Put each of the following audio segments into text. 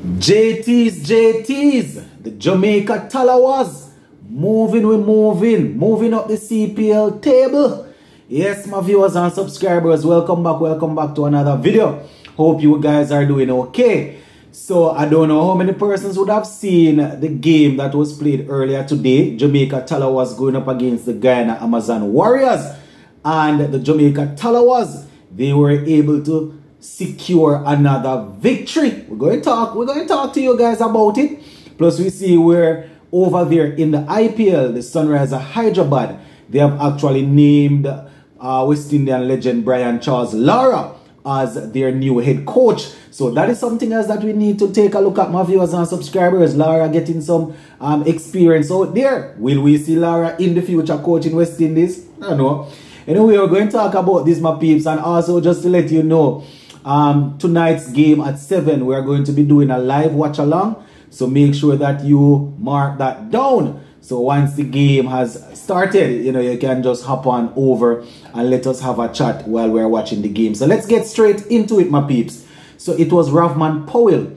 JTs, the Jamaica Tallawahs, moving up the CPL table. Yes, my viewers and subscribers, welcome back to another video. Hope you guys are doing okay. So I don't know how many persons would have seen the game that was played earlier today. Jamaica Tallawahs going up against the Guyana Amazon Warriors, and the Jamaica Tallawahs, they were able to secure another victory. We're going to talk to you guys about it. Plus we see we're over there in the IPL, the Sunrisers Hyderabad. They have actually named West Indian legend Brian Charles Lara as their new head coach. So that is something else that we need to take a look at, my viewers and subscribers. Lara getting some experience out there. Will we see Lara in the future coaching West Indies? I don't know. Anyway, we're going to talk about this, my peeps, and also just to let you know, tonight's game at 7, we are going to be doing a live watch along. So make sure that you mark that down. So once the game has started, you can just hop on over and let us have a chat while we're watching the game. So let's get straight into it, my peeps. So it was Rahman Powell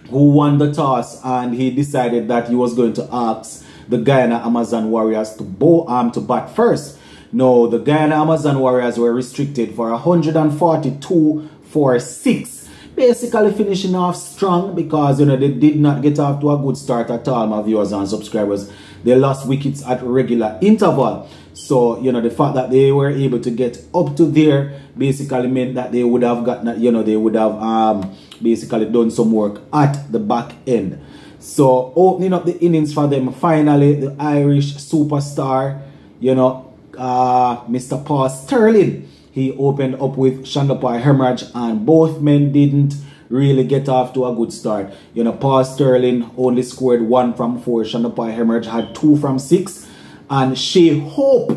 who won the toss, and he decided that he was going to ask the Guyana Amazon Warriors to bat first. No, the Guyana Amazon Warriors were restricted for 142 for 6. Basically finishing off strong because, they did not get off to a good start at all, my viewers and subscribers. They lost wickets at regular interval. So, the fact that they were able to get up to there basically meant that they would have gotten, they would have basically done some work at the back end. So, opening up the innings for them, finally, the Irish superstar, Mr. Paul Sterling, he opened up with Shandapai Hemorrhage, and both men didn't really get off to a good start. Paul Sterling only scored 1 from 4. Shandapai Hemorrhage had 2 from 6. And Shea Hope,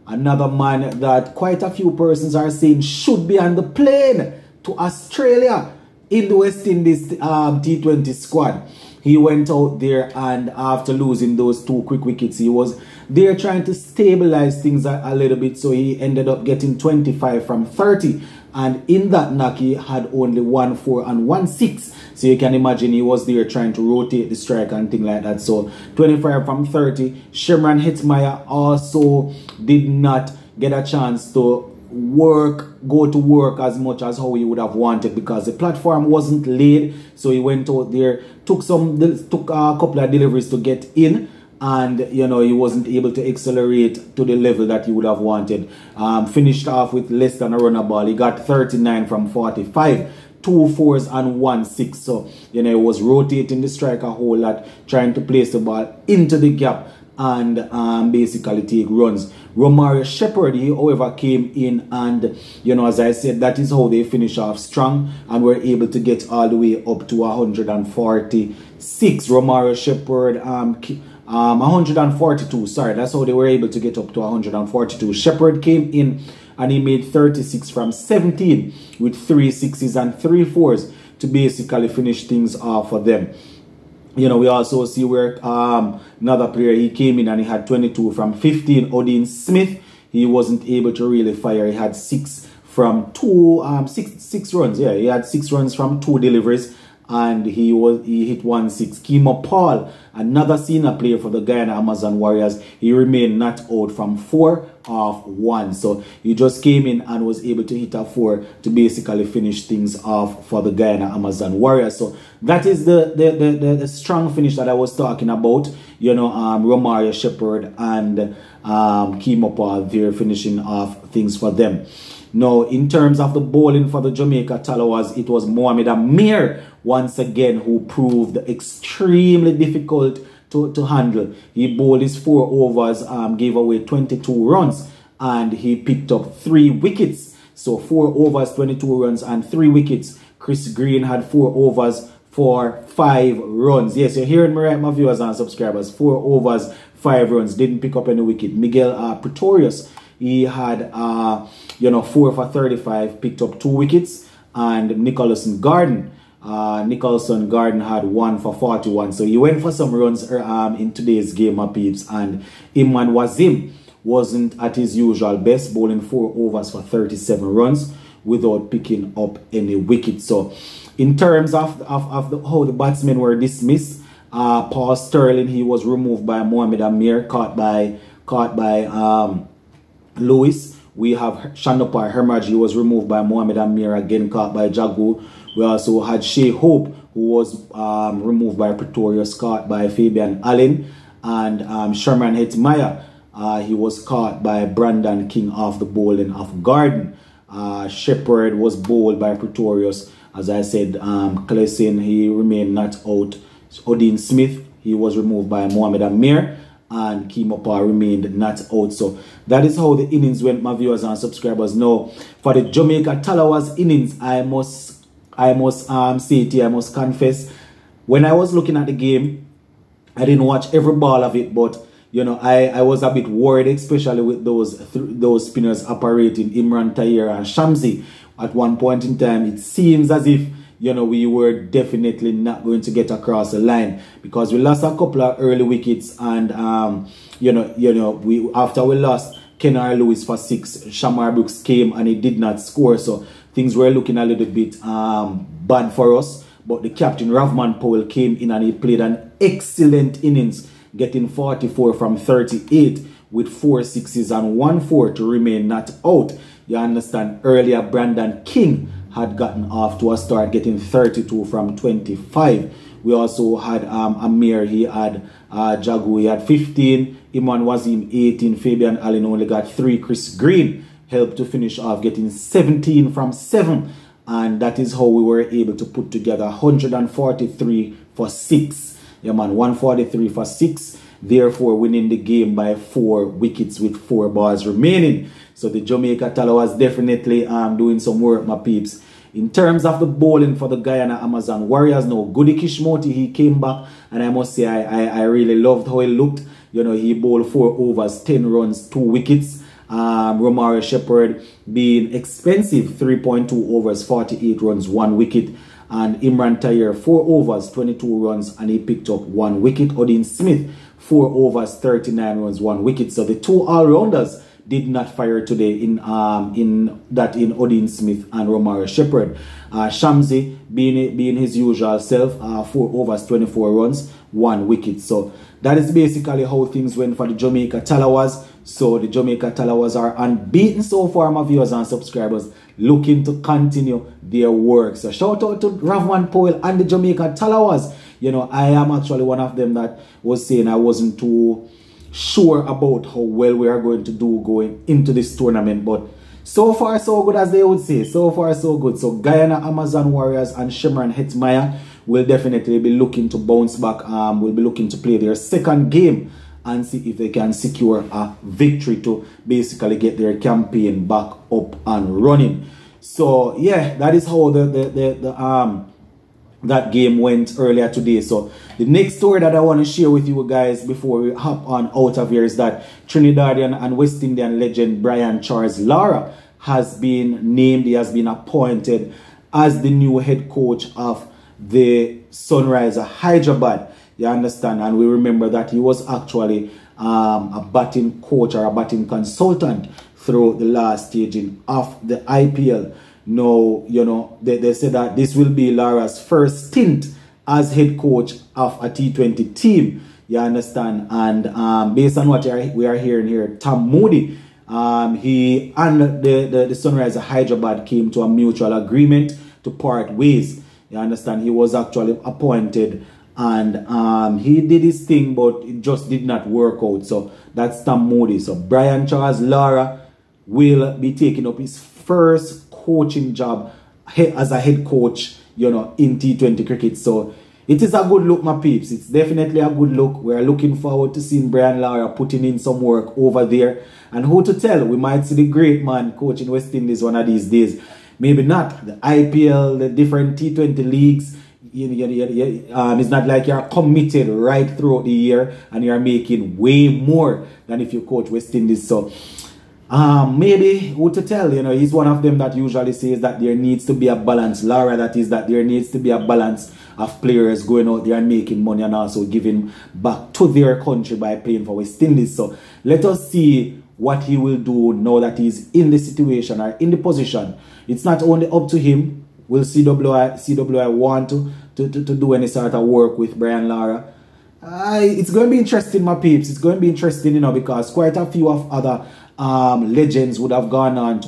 another man that quite a few persons are saying should be on the plane to Australia in the West Indies T20 squad. He went out there, and after losing those 2 quick wickets, he was there trying to stabilize things a little bit. So he ended up getting 25 from 30. And in that knock, he had only 1 4 and 1 6. So you can imagine he was there trying to rotate the strike and things like that. So 25 from 30. Shimron Hetmeyer also did not get a chance to go to work as much as how he would have wanted because the platform wasn't laid. So he went out there, took a couple of deliveries to get in, and he wasn't able to accelerate to the level that he would have wanted. Finished off with less than a runner ball. He got 39 from 45, 2 4s and 1 6. So he was rotating the strike a whole lot, trying to place the ball into the gap and basically take runs. Romario Shepherd, he however came in, and as I said, that is how they finish off strong and were able to get all the way up to 146. Romario Shepherd 142, sorry, that's how they were able to get up to 142. Shepherd came in and he made 36 from 17 with 3 6s and 3 4s to basically finish things off for them. We also see where another player, he came in and he had 22 from 15. Odin Smith, he wasn't able to really fire. He had 6 from 2 6 runs. Yeah, he had 6 runs from 2 deliveries, and he hit 1 6. Kimo Paul, another senior player for the Guyana Amazon Warriors, he remained not out from 4 off 1. So he just came in and was able to hit a 4 to basically finish things off for the Guyana Amazon Warriors. So that is the strong finish that I was talking about. Romario Shepherd and Kimo Paul, they're finishing off things for them. Now, in terms of the bowling for the Jamaica Tallawahs, it was Mohamed Amir once again who proved extremely difficult to handle. He bowled his 4 overs, gave away 22 runs, and he picked up 3 wickets. So 4 overs, 22 runs, and 3 wickets. Chris Green had 4 overs for 5 runs. Yes, you're hearing me right, my viewers and subscribers. 4 overs, 5 runs. Didn't pick up any wicket. Miguel Pretorius, he had 4 for 35, picked up 2 wickets. And Nicholson Garden had 1 for 41. So he went for some runs in today's game, my peeps. And Imran Wazim wasn't at his usual best, bowling 4 overs for 37 runs without picking up any wickets. So in terms of how the batsmen were dismissed, Paul Sterling, he was removed by Mohamed Amir, caught by Lewis. We have Shandopar Hermaj, he was removed by Mohamed Amir, again caught by GAW. We also had Shea Hope, who was removed by Pretorius, caught by Fabian Allen. And Sherman Hetmaya, he was caught by Brandon King off the bowling of Garden. Shepherd was bowled by Pretorius. As I said, Clesson, he remained not out. Odin Smith, he was removed by Mohamed Amir. And Kimopar remained not out. So that is how the innings went, my viewers and subscribers. Now, for the Jamaica Tallawahs innings, I must say it here, I must confess, when I was looking at the game, I didn't watch every ball of it, but you know, I was a bit worried, especially with those spinners operating, Imran Tahir and Shamsi. At one point in time, it seems as if, you know, we were definitely not going to get across the line, because we lost a couple of early wickets, and after we lost Kenar Lewis for 6, Shamar Brooks came and he did not score, so things were looking a little bit bad for us. But the captain Ravman Powell came in and he played an excellent innings, getting 44 from 38 with 4 sixes and 1 4 to remain not out. You understand, earlier Brandon King had gotten off to a start, getting 32 from 25. We also had Amir, he had Jagu, he had 15, Iman Wazim 18, Fabian Allen only got 3, Chris Green helped to finish off, getting 17 from 7. And that is how we were able to put together 143 for 6. Yeah, man, 143 for 6. Therefore, winning the game by 4 wickets with 4 balls remaining. So the Jamaica Tallawahs definitely doing some work, my peeps. In terms of the bowling for the Guyana Amazon Warriors, now, Goody Kishmoti, he came back, and I must say I really loved how he looked. You know, he bowled 4 overs, 10 runs, 2 wickets. Romario Shepherd being expensive, 3.2 overs, 48 runs, 1 wicket. And Imran Tahir, 4 overs, 22 runs, and he picked up 1 wicket. Odin Smith, 4 overs, 39 runs, 1 wicket. So the 2 all-rounders did not fire today in Odin Smith and Romario Shepherd. Shamsi being his usual self, 4 overs, 24 runs, 1 wicket. So that is basically how things went for the Jamaica Tallawahs. So the Jamaica Tallawahs are unbeaten so far, my viewers and subscribers, looking to continue their work. So shout out to Ravman Powell and the Jamaica Tallawahs. You know, I am actually one of them that was saying I wasn't too sure about how well we are going to do going into this tournament, but so far so good, as they would say. So far so good. So Guyana Amazon Warriors and Shimran Hetmaya will definitely be looking to bounce back. Will be looking to play their second game and see if they can secure a victory to basically get their campaign back up and running. So yeah, that is how that game went earlier today. So the next story that I want to share with you guys before we hop on out of here is that Trinidadian and West Indian legend Brian Charles Lara has been named, he has been appointed as the new head coach of the Sunrisers Hyderabad. You understand? And we remember that he was actually a batting coach or a batting consultant throughout the last staging of the IPL. Now, you know, they said that this will be Lara's first stint as head coach of a T20 team. You understand? And based on what we are hearing here, Tom Moody, he and the Sunrisers Hyderabad came to a mutual agreement to part ways. You understand? He was actually appointed, and he did his thing, but it just did not work out. So that's Tom Moody. So Brian Charles Lara will be taking up his first coaching job as a head coach, you know, in T20 cricket. So it is a good look, my peeps. It's definitely a good look. We are looking forward to seeing Brian Lara putting in some work over there. And who to tell, we might see the great man coaching West Indies one of these days. Maybe not. The IPL, the different T20 leagues, it's not like you're committed right throughout the year and you're making way more than if you coach West Indies. So maybe who to tell, you know, he's one of them that usually says that there needs to be a balance. Lara, that is, that there needs to be a balance of players going out there and making money and also giving back to their country by playing for West Indies. So let us see what he will do now that he's in the situation or in the position. It's not only up to him, Will CWI want to do any sort of work with Brian Lara? It's going to be interesting, my peeps. It's going to be interesting, you know, because quite a few of other legends would have gone on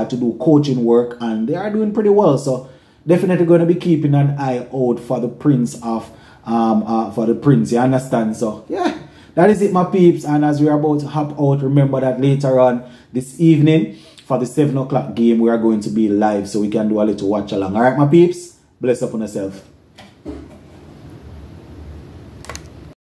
to do coaching work, and they are doing pretty well. So definitely going to be keeping an eye out for the Prince of you understand? So yeah, that is it, my peeps. And as we are about to hop out, remember that later on this evening for the 7 o'clock game, we are going to be live, so we can do a little watch along. All right, my peeps, bless up on yourself.